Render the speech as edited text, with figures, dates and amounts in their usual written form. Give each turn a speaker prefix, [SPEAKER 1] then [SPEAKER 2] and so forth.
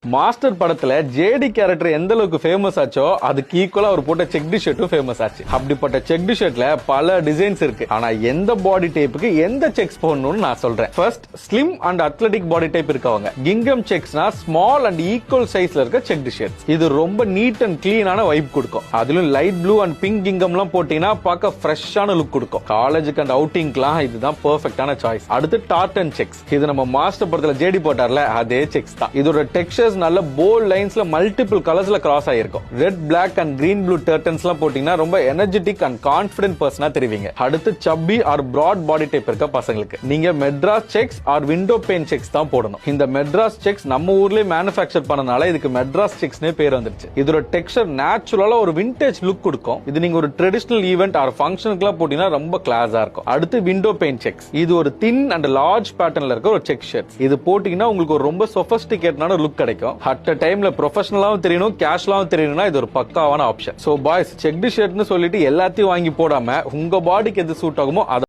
[SPEAKER 1] Master படத்துல JD character எந்த அளவுக்கு ஃபேமஸ் ஆச்சோ அதுக்கு ஈக்குவலா அவர் போட்ட செக்டு ஷர்ட்டும் ஃபேமஸ் ஆச்சு. அப்படிப்பட்ட செக்டு ஷர்ட்ல பல டிசைன்ஸ் இருக்கு. ஆனா எந்த பாடி டைப்புக்கு எந்த செக்ஸ் போடணும்னு நான் சொல்றேன். First, slim and athletic body type இருக்கவங்க கிங்கம் செக்ஸ்னா ஸ்மால் அண்ட் ஈக்குவல் சைஸ்ல இருக்க செக்டு ஷர்ட்ஸ். இது ரொம்ப நீட் அண்ட் கிளீனான வைப் கொடுக்கும். அதிலும் லைட் ப்ளூ அண்ட் பிங்க் கிங்கம்லாம் போட்டீங்கன்னா பார்க்க ஃப்ரெஷ்ஷான லுக் கொடுக்கும். காலேஜுக்கு அண்ட் அவுட்டிங்க்குலாம் இதுதான் பெர்ஃபெக்ட்டான சாய்ஸ். அடுத்து டார்டன் செக்ஸ். இது நம்ம மாஸ்டர் படத்துல ஜேடி போட்டார்ல அதே செக்ஸ் தான். இதோட டெக்ஸ்சர் நல்ல போல்ட் லைன்ஸ்ல மல்டிபிள் கலர்ஸ்ல கிராஸ் ஆயிருக்கும். Red, black and green blue டர்டன்ஸ்லாம் போட்டீங்கன்னா ரொம்ப எனர்ஜெட்டிக் அண்ட் கான்ஃபிடென்ட் பர்சனா தெரிவிங்க. அடுத்து சப்பி ஆர் பிராட் பாடி டைப் இருக்க பசங்களுக்கு நீங்க Madras checks or window pane checks தான் போடணும். இந்த மெட்ராஸ் செக்ஸ் நம்ம ஊர்லயே மேனுஃபேக்சர் பண்ணனால இதுக்கு மெட்ராஸ் செக்ஸ்னே பேர் வந்துருச்சு. இதோட டெக்ஸ்சர் நேச்சுரலா ஒரு விண்டேஜ் லுக் கொடுக்கும். இது நீங்க ஒரு ட்ரெடிஷனல் ஈவென்ட் ஆர் ஃபங்க்ஷனுக்குலாம் போட்டீங்கன்னா ரொம்ப கிளாஸா இருக்கும். அடுத்து விண்டோ பெயின் செக்ஸ். இது ஒரு தின் அண்ட் லார்ஜ் பேட்டர்ன்ல இருக்க ஒரு செக் ஷர்ட். இது போட்டீங்கன்னா உங்களுக்கு ஒரு ரொம்ப சொஃபிஸ்டிகேட்டான லுக் கிடைக்கும். அட் அ டைம்ல ப்ரொஃபஷனலாவும் தெரியணும், கேஷுவலாவும் தெரியணும்னா இது ஒரு பக்காவான ஆப்ஷன். சோ பாய்ஸ், செக்டு ஷர்ட்னு சொல்லிட்டு எல்லாத்தையும் வாங்கி போடாம உங்க பாடிக்கு எது சூட் ஆகுமோ அதை